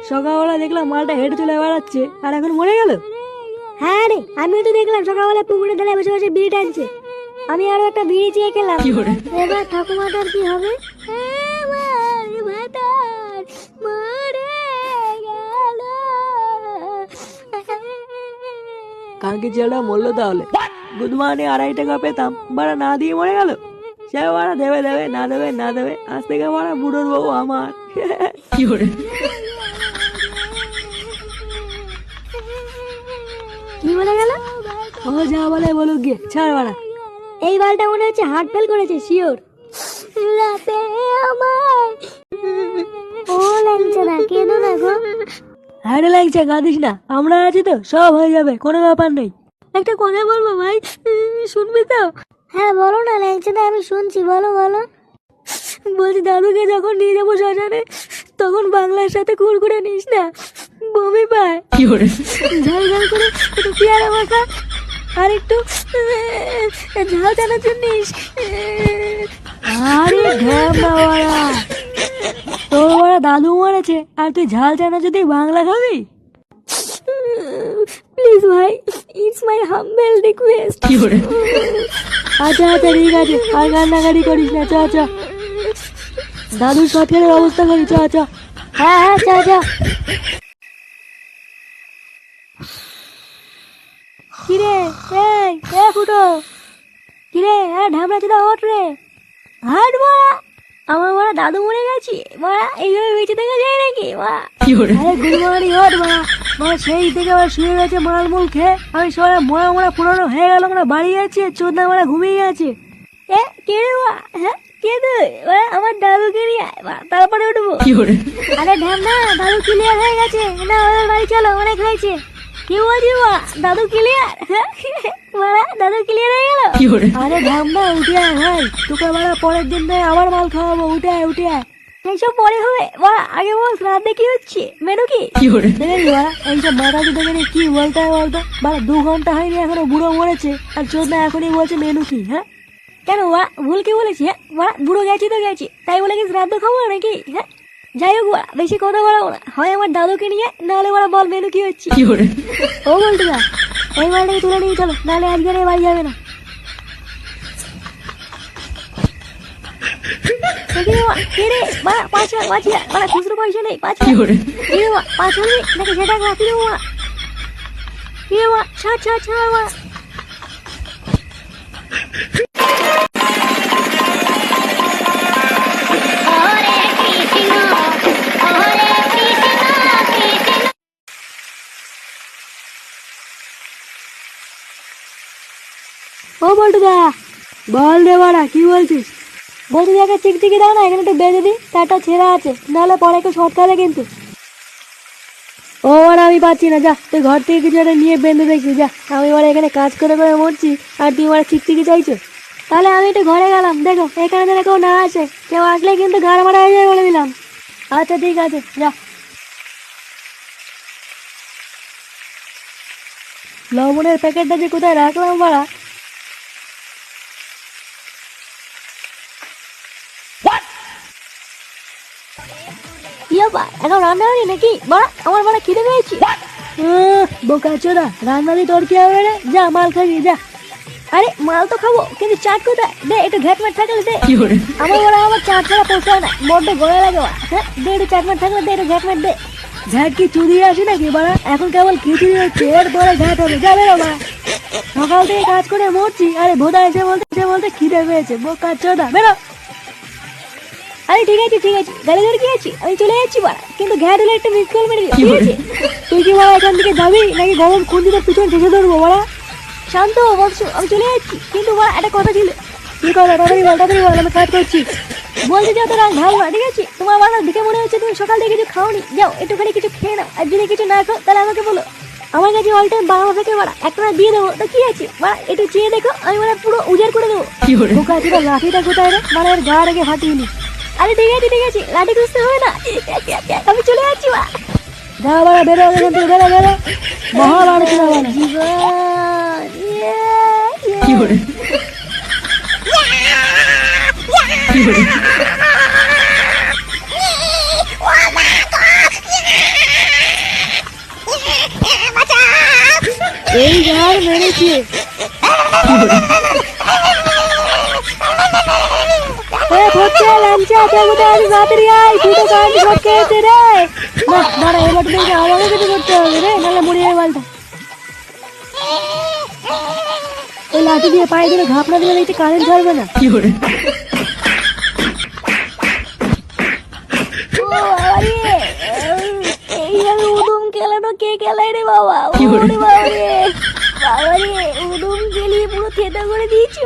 সকালবেলা দেখলাম মালটা হেঁটে চলে বেড়াচ্ছে আর এখন মরে গেল। হ্যাঁ রে, আমিও তো দেখলাম সকালবেলা পুকুরে ধারে বসে বসে বিড়ি টানছে। আমি আরো একটা বিড়ি চেয়ে খেলাম। এবার ঠাকুমাটার কি হবে? কালকে ছেলেটা মরলো তাহলে। গুদমানি 2.5 টাকা পেতাম, বাড়া না দিয়ে মরে গেল। সে বাড়া দেবে দেবে না দেবে না দেবে, আজ থেকে বাড়া বুড়োর বউ আমার। কি বলে গেল? ও যা বলে বলুক গিয়ে, ছাড় বাড়া। এই বালটা মনে হচ্ছে হার্ট ফেল করেছে, শিওর। রাতে আমায় ও লাগছে না, কেঁদো না গো। হাড়ে লাগছে, কাঁদিস না, আমরা আছি তো, সব হয়ে যাবে, কোনো ব্যাপার নেই। একটা কথা বলবো ভাই, শুনবি তো? হ্যাঁ বলো না লাগছে না, আমি শুনছি, বলো বলো। বলছি দাদুকে যখন নিয়ে যাবো শ্মশানে, তখন বাংলার সাথে কুড়কুড়ে নিস না, বমি পায়। ঝাল ঝাল করে একটু পেয়ারা মাখা আর একটু ঝাল চানাচুর নিস। আরে ঢ্যামনা বাড়া, তোর বাড়া দাদু মরেছে আর তুই ঝাল চানাচুর দিয়ে বাংলা খাবি? প্লিজ ভাই, ইটস মাই হাম্বল রিকোয়েস্ট। আচ্ছা আচ্ছা ঠিক আছে, আর কান্নাকাটি করিস না, চ চ দাদুর সৎকারের ব্যবস্থা করি, চ চ। হ্যাঁ হ্যাঁ, চা চা। কিরে এই ফুটো, কিরে ঢামড়া চুদা ওঠ রে। হাট মারা, আমার মারা দাদু মরে গেছি মারা, এইভাবে বেঁচে থেকে যায় নাকি মারা? আরে গুলমারি ওঠ মারা, মানে সেই থেকে আবার শুয়ে গেছে মালমূল খেয়ে, আমি সবাই মোড়া মোড়া পুরনো হয়ে গেল, আমরা বাড়ি যাচ্ছি, চোদ্দা মারা ঘুমিয়ে গেছে। কে রে মা? হ্যাঁ কে তুই? আমার দাদুকে নিয়ে আয় মা, তারপরে উঠবো। আরে ঢ্যামনা, দাদু ক্লিয়ার হয়ে গেছে না, ওদের বাড়ি চলো, অনেক হয়েছে। কি বলছি মা, দাদু ক্লিয়ার? মারা দাদু ক্লিয়ার হয়ে গেল? আরে ঢামনা উঠে আয় ভাই, তোকে মারা পরের দিন থেকে আবার মাল খাওয়াবো, উঠে আয় উঠে আয়। এইসব পরে হবে মা, আগে বল রাতে কি হচ্ছে, মেনু কি? দেখেছি বাড়া, এইসব মাথা দেখে নিয়ে কি বলতে হয় বলতো বাড়া, 2 ঘন্টা হয়নি এখনো বুড়ো মরেছে আর চোদ্দা এখনই বলছে মেনু কি। হ্যাঁ কেন মা, ভুল কি বলেছি? হ্যাঁ মা, বুড়ো গেছি তো গেছি, তাই বলে কি শ্রাদ্ধ খাবো নাকি? হ্যাঁ যাই হোক, বেশি কথা বলাবো না, হয় আমার দাদুকে নিয়ে, নাহলে ওরা বল মেনু কি হচ্ছে। ও বলতে না, এই মালটাকে তুলে নিয়ে চলো, নাহলে আজকের এই বাড়ি যাবে না। রে মা, 5 লাখ বাঁচিয়া মানে খুচরো পয়সা নেই, 5 লাখ। রে মা, 5 হবে নাকি সেটা রাখি দেবো মা? রে মা, ছাড় ছাড় ছাড় মা। ও বলটুদা, বল রে বাড়া, কি বলছিস? বলছি একটা চিকচিকি দাও না, এখানে একটু বেঁধে দিই, তারটা ছেঁড়া আছে, নাহলে পরে একটু শর্ট খাবে কিন্তু। ও বাড়া আমি পাচ্ছি না, যা তুই ঘর থেকে কিছু একটা নিয়ে বেঁধে দেখবি, যা। আমি বাড়া এখানে কাজ করে করে মরছি আর তুই বাড়া চিকচিকি চাইছো? তাহলে আমি একটু ঘরে গেলাম, দেখো এখানে যেন কেউ না আসে, কেউ আসলে কিন্তু গাড় মারা হয়ে যায় বলে দিলাম। আচ্ছা ঠিক আছে, যা। লবণের প্যাকেটটা যে কোথায় রাখলাম বাড়া। কি ব্যাপার, এখন রান্না হয়নি নাকি? বাড়া আমার বাড়া খিদে পেয়েছি। বোকা চোদা, রান্না দিয়ে তোর কি হবে রে? যা মাল খাবি, যা। আরে মাল তো খাবো, কিন্তু চাট কোথায়? দে একটু ঘ্যাটম্যাট থাকলে দে। আমার বড় আমার চাট ছাড়া পোষায় না, বড্ড গলা লাগে। হ্যাঁ দে একটু চাটম্যাট থাকলে দে, একটু ঘ্যাটম্যাট দে। ঘ্যাট কি চুদিয়ে আসি নাকি বাড়া? এখন কেবল খিচুড়ি হচ্ছে, এরপরে ঘ্যাট হবে, যা বেরো বাড়া। সকাল থেকে কাজ করে মরছি, আরে ভোদা এসে বলতে খিদে পেয়েছে, বোকা চোদা, বেরো। আরে ঠিক আছে ঠিক আছে, গাড়ি ধরে কি আছি, আমি চলে যাচ্ছি বাড়া, কিন্তু ঘ্যাট হলে একটু মিস কল মেরে দিও, ঠিক আছে? তুই কি বাড়া এখান থেকে যাবি নাকি গরম খুঁজিতে পিছনে ঠেকে ধরবো বাড়া? শান্ত বলছো, আমি চলে যাচ্ছি, কিন্তু বাড়া একটা কথা ছিল। কি কথা? তাড়াতাড়ি বল, আমি কাজ করছি। বলতে যাও তো রাগ ভালো না, ঠিক আছে? তোমার বাড়া দেখে মনে হচ্ছে তুমি সকাল থেকে কিছু খাওনি, যাও একটুখানি কিছু খেয়ে নাও, আর যদি কিছু না খাও তাহলে আমাকে বলো। আমার কাছে অল টাইম বাংলা থেকে বাড়া একটা দিয়ে দেবো, তো কি আছে বাড়া, একটু চেয়ে দেখো, আমি মানে পুরো উজাড় করে দেবো। বোকা চোদা, লাঠিটা কোথায় রে? মানে এর গা রেখে ফাটিয়ে নি। আরে ঠিক আছে, লাঠি খুঁজতে হবে না, আমি চলে যাচ্ছি বাড়া। যা বাড়া, বেরো এখান থেকে, বেরো বেরো। মহা বাড়া চোদা বাড়া। জীবন এই গার মেরেছে। ফটকে লাঞ্চা দেবতা আমি বাতারি আই তুই তো কারেন্ট শর্ট খেয়েছে রে। না দাঁড়া এবার থেকে আমাকে কিছু করতে হবে রে, নাহলে মরে যাবে বালটা। ওই লাঠি দিয়ে পায়ে দিলে ঘাপড়া দিলে দেখতে কারেন্ট ছাড়বে না। এইভাবে উদুম খেলানো কে খেলায় রে বাবা? ওরে বাবা রে, বাবা রে, উদুম খেলিয়ে পুরো থেতো করে দিয়েছি।